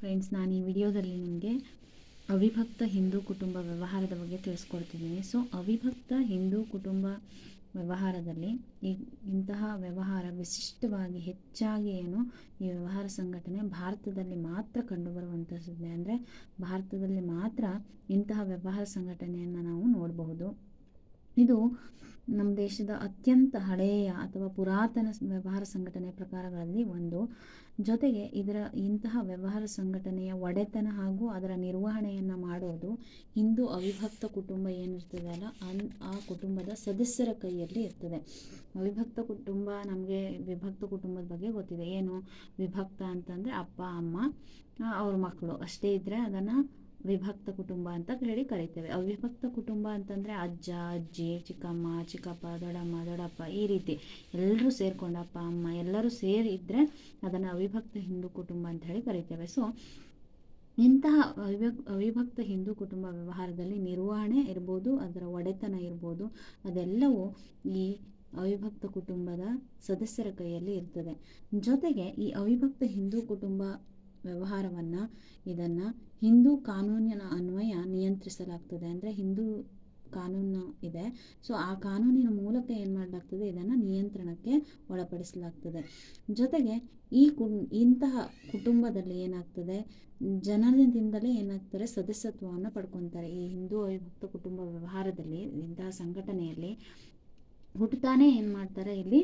Friends, ನಾನು ಈ ವಿಡಿಯೋದಲ್ಲಿ ನಿಮಗೆ ಅವಿಭಕ್ತ ಹಿಂದೂ ಕುಟುಂಬ ವ್ಯವಹಾರದ ಬಗ್ಗೆ ತಿಳಿಸ್ಕೊಡ್ತಿದ್ದೀನಿ. ಸೊ ಅವಿಭಕ್ತ ಹಿಂದೂ ಕುಟುಂಬ ವ್ಯವಹಾರದಲ್ಲಿ ಇಂತಹ ವ್ಯವಹಾರ ವಿಶಿಷ್ಟವಾಗಿ ಹೆಚ್ಚಾಗಿ ಈ ವ್ಯವಹಾರ ಸಂಘಟನೆ ಭಾರತದಲ್ಲಿ ಮಾತ್ರ ಕಂಡುಬರುವಂಥದ್ದು. ಅಂದರೆ ಭಾರತದಲ್ಲಿ ಮಾತ್ರ ಇಂತಹ ವ್ಯವಹಾರ ಸಂಘಟನೆಯನ್ನು ನಾವು ನೋಡಬಹುದು. ಇದು ನಮ್ಮ ದೇಶದ ಅತ್ಯಂತ ಹಳೆಯ ಅಥವಾ ಪುರಾತನ ವ್ಯವಹಾರ ಸಂಘಟನೆಯ ಪ್ರಕಾರಗಳಲ್ಲಿ ಒಂದು. ಜೊತೆಗೆ ಇಂತಹ ವ್ಯವಹಾರ ಸಂಘಟನೆಯ ಒಡೆತನ ಹಾಗೂ ಅದರ ನಿರ್ವಹಣೆಯನ್ನು ಮಾಡೋದು ಹಿಂದೂ ಅವಿಭಕ್ತ ಕುಟುಂಬ ಏನಿರ್ತದೆ ಅಲ್ಲ, ಆ ಕುಟುಂಬದ ಸದಸ್ಯರ ಕೈಯಲ್ಲಿ ಇರ್ತದೆ. ಅವಿಭಕ್ತ ಕುಟುಂಬ, ನಮಗೆ ವಿಭಕ್ತ ಕುಟುಂಬದ ಬಗ್ಗೆ ಗೊತ್ತಿದೆ. ಏನು ವಿಭಕ್ತ ಅಂತಂದರೆ ಅಪ್ಪ ಅಮ್ಮ ಅವ್ರ ಮಕ್ಕಳು ಅಷ್ಟೇ ಇದ್ದರೆ ಅದನ್ನು ವಿಭಕ್ತ ಕುಟುಂಬ ಅಂತ ಹೇಳಿ ಕರಿತೇವೆ. ಅವಿಭಕ್ತ ಕುಟುಂಬ ಅಂತಂದರೆ ಅಜ್ಜ ಅಜ್ಜಿ, ಚಿಕ್ಕಮ್ಮ ಚಿಕ್ಕಪ್ಪ, ದೊಡ್ಡಮ್ಮ ದೊಡ್ಡಪ್ಪ, ಈ ರೀತಿ ಎಲ್ಲರೂ ಸೇರ್ಕೊಂಡು ಅಪ್ಪ ಅಮ್ಮ ಎಲ್ಲರೂ ಸೇರಿದ್ರೆ ಅದನ್ನು ಅವಿಭಕ್ತ ಹಿಂದೂ ಕುಟುಂಬ ಅಂತ ಹೇಳಿ ಕರಿತೇವೆ. ಸೊ ಇಂತಹ ಅವಿಭಕ್ತ ಹಿಂದೂ ಕುಟುಂಬ ವ್ಯವಹಾರದಲ್ಲಿ ನಿರ್ವಹಣೆ ಇರ್ಬೋದು, ಅದರ ಒಡೆತನ ಇರ್ಬೋದು, ಅದೆಲ್ಲವೂ ಈ ಅವಿಭಕ್ತ ಕುಟುಂಬದ ಸದಸ್ಯರ ಕೈಯಲ್ಲಿ ಇರ್ತದೆ. ಜೊತೆಗೆ ಈ ಅವಿಭಕ್ತ ಹಿಂದೂ ಕುಟುಂಬ ಇದನ್ನು ಹಿಂದೂ ಕಾನೂನಿನ ಅನ್ವಯ ನಿಯಂತ್ರಿಸಲಾಗ್ತದೆ. ಅಂದರೆ ಹಿಂದೂ ಕಾನೂನು ಇದೆ, ಸೊ ಆ ಕಾನೂನಿನ ಮೂಲಕ ಏನು ಮಾಡಲಾಗ್ತದೆ, ಇದನ್ನು ನಿಯಂತ್ರಣಕ್ಕೆ ಒಳಪಡಿಸಲಾಗ್ತದೆ. ಜೊತೆಗೆ ಇಂತಹ ಕುಟುಂಬದಲ್ಲಿ ಏನಾಗ್ತದೆ, ಜನನದಿಂದಲೇ ಏನಾಗ್ತಾರೆ, ಸದಸ್ಯತ್ವವನ್ನು ಪಡ್ಕೊತಾರೆ. ಈ ಹಿಂದೂ ಅವಿಭಕ್ತ ಕುಟುಂಬ ವ್ಯವಹಾರದಲ್ಲಿ, ಇಂತಹ ಸಂಘಟನೆಯಲ್ಲಿ ಹುಟ್ಟುತ್ತಾನೆ ಏನು ಮಾಡ್ತಾರೆ, ಇಲ್ಲಿ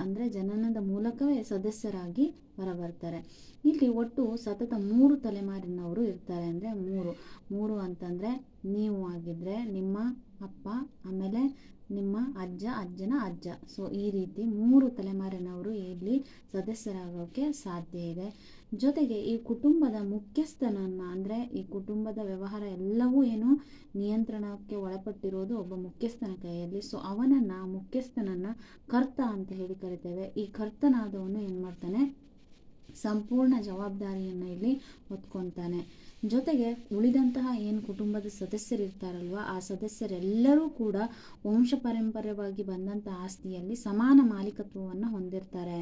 ಅಂದರೆ ಜನನದ ಮೂಲಕವೇ ಸದಸ್ಯರಾಗಿ ಹೊರಬರ್ತಾರೆ. ಇಲ್ಲಿ ಒಟ್ಟು ಸತತ 3 ತಲೆಮಾರಿನವರು ಇರ್ತಾರೆ. ಅಂದರೆ ಮೂರು ಅಂತಂದರೆ ನೀವು ಆಗಿದ್ದರೆ ನಿಮ್ಮ ಅಪ್ಪ, ಆಮೇಲೆ ನಿಮ್ಮ ಅಜ್ಜನ ಅಜ್ಜ. ಸೊ ಈ ರೀತಿ 3 ತಲೆಮಾರಿನವರು ಇಲ್ಲಿ ಸದಸ್ಯರಾಗೋಕ್ಕೆ ಸಾಧ್ಯ ಇದೆ. ಜೊತೆಗೆ ಈ ಕುಟುಂಬದ ಮುಖ್ಯಸ್ಥನನ್ನು, ಅಂದರೆ ಈ ಕುಟುಂಬದ ವ್ಯವಹಾರ ಎಲ್ಲವೂ ನಿಯಂತ್ರಣಕ್ಕೆ ಒಳಪಟ್ಟಿರೋದು ಒಬ್ಬ ಮುಖ್ಯಸ್ಥನ ಕೈಯಲ್ಲಿ. ಸೊ ಮುಖ್ಯಸ್ಥನನ್ನು ಕರ್ತ ಅಂತ ಹೇಳಿ ಕರಿತೇವೆ. ಈ ಕರ್ತನಾದವನು ಏನು ಮಾಡ್ತಾನೆ, ಸಂಪೂರ್ಣ ಜವಾಬ್ದಾರಿಯನ್ನು ಇಲ್ಲಿ ಹೊತ್ಕೊತಾನೆ. ಜೊತೆಗೆ ಉಳಿದಂತಹ ಏನು ಕುಟುಂಬದ ಸದಸ್ಯರಿರ್ತಾರಲ್ವ, ಆ ಸದಸ್ಯರೆಲ್ಲರೂ ಕೂಡ ವಂಶ ಪಾರಂಪರ್ಯವಾಗಿ ಬಂದಂಥ ಆಸ್ತಿಯಲ್ಲಿ ಸಮಾನ ಮಾಲೀಕತ್ವವನ್ನು ಹೊಂದಿರ್ತಾರೆ.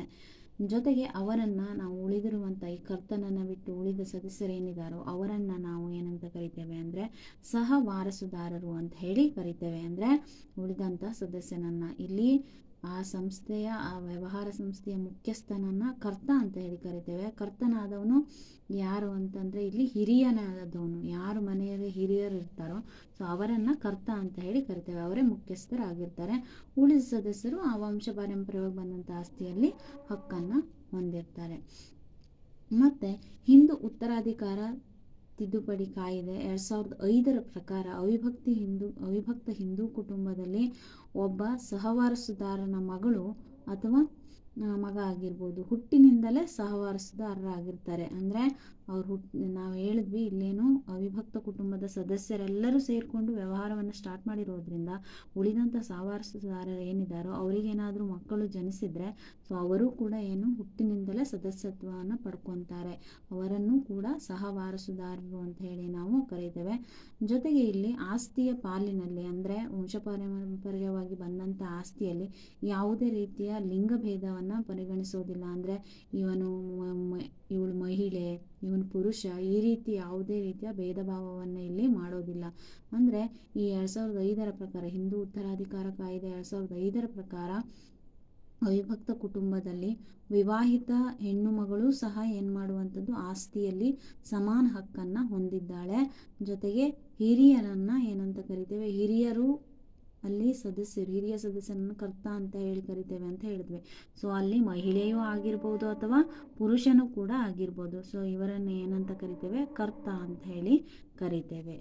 ಜೊತೆಗೆ ಅವರನ್ನು ನಾವು ಉಳಿದಿರುವಂಥ ಈ ಕರ್ತನನ್ನು ಬಿಟ್ಟು ಉಳಿದ ಸದಸ್ಯರೇನಿದ್ದಾರೋ ಅವರನ್ನು ನಾವು ಏನಂತ ಕರಿತೇವೆ ಅಂದರೆ ಸಹ ವಾರಸುದಾರರು ಅಂತ ಹೇಳಿ ಕರಿತೇವೆ. ಅಂದರೆ ಉಳಿದಂಥ ಸದಸ್ಯನನ್ನು ಇಲ್ಲಿ ಆ ವ್ಯವಹಾರ ಸಂಸ್ಥೆಯ ಮುಖ್ಯಸ್ಥನನ್ನು ಕರ್ತ ಅಂತ ಹೇಳಿ ಕರಿತೇವೆ. ಕರ್ತನಾದವನು ಯಾರು ಅಂತಂದರೆ ಇಲ್ಲಿ ಹಿರಿಯನಾದವನು, ಯಾರು ಮನೆಯಲ್ಲಿ ಹಿರಿಯರು ಇರ್ತಾರೋ ಸೊ ಅವರನ್ನು ಕರ್ತ ಅಂತ ಹೇಳಿ ಕರಿತೇವೆ. ಅವರೇ ಮುಖ್ಯಸ್ಥರಾಗಿರ್ತಾರೆ. ಉಳಿದ ಸದಸ್ಯರು ಆ ವಂಶ ಪಾರಂಪರ್ಯವಾಗಿ ಬಂದಂಥ ಆಸ್ತಿಯಲ್ಲಿ ಹಕ್ಕನ್ನು ಹೊಂದಿರ್ತಾರೆ. ಮತ್ತು ಹಿಂದೂ ಉತ್ತರಾಧಿಕಾರ ತಿದ್ದುಪಡಿ ಕಾಯ್ದೆ 2005 ಪ್ರಕಾರ ಅವಿಭಕ್ತ ಹಿಂದೂ ಕುಟುಂಬದಲ್ಲಿ ಒಬ್ಬ ಸಹವಾರಸುದಾರನ ಮಗಳು ಅಥವಾ ಮಗ ಆಗಿರ್ಬೋದು, ಹುಟ್ಟಿನಿಂದಲೇ ಸಹವಾರಸುದಾರರಾಗಿರ್ತಾರೆ. ಅಂದರೆ ನಾವು ಹೇಳಿದ್ವಿ ಇಲ್ಲೇನು ಅವಿಭಕ್ತ ಕುಟುಂಬದ ಸದಸ್ಯರೆಲ್ಲರೂ ಸೇರಿಕೊಂಡು ವ್ಯವಹಾರವನ್ನು ಸ್ಟಾರ್ಟ್ ಮಾಡಿರೋದ್ರಿಂದ ಉಳಿದಂಥ ಸಹವಾರಸುದಾರರು ಏನಿದ್ದಾರೋ ಅವರಿಗೇನಾದರೂ ಮಕ್ಕಳು ಜನಿಸಿದರೆ ಸೊ ಅವರು ಕೂಡ ಹುಟ್ಟಿನಿಂದಲೇ ಸದಸ್ಯತ್ವವನ್ನು ಪಡ್ಕೊತಾರೆ. ಅವರನ್ನು ಕೂಡ ಸಹವಾರಸುದಾರರು ಅಂತ ಹೇಳಿ ನಾವು ಕರೀತೇವೆ. ಜೊತೆಗೆ ಇಲ್ಲಿ ಆಸ್ತಿಯ ಪಾಲಿನಲ್ಲಿ, ಅಂದರೆ ವಂಶಪಾರಂಪರ್ಯವಾಗಿ ಬಂದಂಥ ಆಸ್ತಿಯಲ್ಲಿ ಯಾವುದೇ ರೀತಿಯ ಲಿಂಗಭೇದವನ್ನು ಪರಿಗಣಿಸೋದಿಲ್ಲ. ಅಂದರೆ ಇವಳು ಮಹಿಳೆ, ಇವನು ಪುರುಷ, ಈ ರೀತಿ ಯಾವುದೇ ರೀತಿಯ ಭೇದ ಭಾವವನ್ನು ಇಲ್ಲಿ ಮಾಡೋದಿಲ್ಲ. ಅಂದರೆ ಈ 2005 ಪ್ರಕಾರ, ಹಿಂದೂ ಉತ್ತರಾಧಿಕಾರ ಕಾಯ್ದೆ 2005 ಪ್ರಕಾರ ಅವಿಭಕ್ತ ಕುಟುಂಬದಲ್ಲಿ ವಿವಾಹಿತ ಹೆಣ್ಣು ಮಗಳು ಸಹ ಏನು ಮಾಡುವಂಥದ್ದು, ಆಸ್ತಿಯಲ್ಲಿ ಸಮಾನ ಹಕ್ಕನ್ನು ಹೊಂದಿದ್ದಾಳೆ. ಜೊತೆಗೆ ಹಿರಿಯರನ್ನು ಏನಂತ ಕರಿತೇವೆ, ಹಿರಿಯರು ಅಲ್ಲಿ ಹಿರಿಯ ಸದಸ್ಯರನ್ನು ಕರ್ತ ಅಂತ ಹೇಳಿ ಕರಿತೇವೆ ಅಂತ ಹೇಳಿದ್ವಿ. ಸೊ ಅಲ್ಲಿ ಮಹಿಳೆಯೂ ಆಗಿರ್ಬೋದು ಅಥವಾ ಪುರುಷನೂ ಕೂಡ ಆಗಿರ್ಬೋದು. ಸೊ ಇವರನ್ನು ಏನಂತ ಕರಿತೇವೆ, ಕರ್ತ ಅಂತ ಹೇಳಿ ಕರಿತೇವೆ.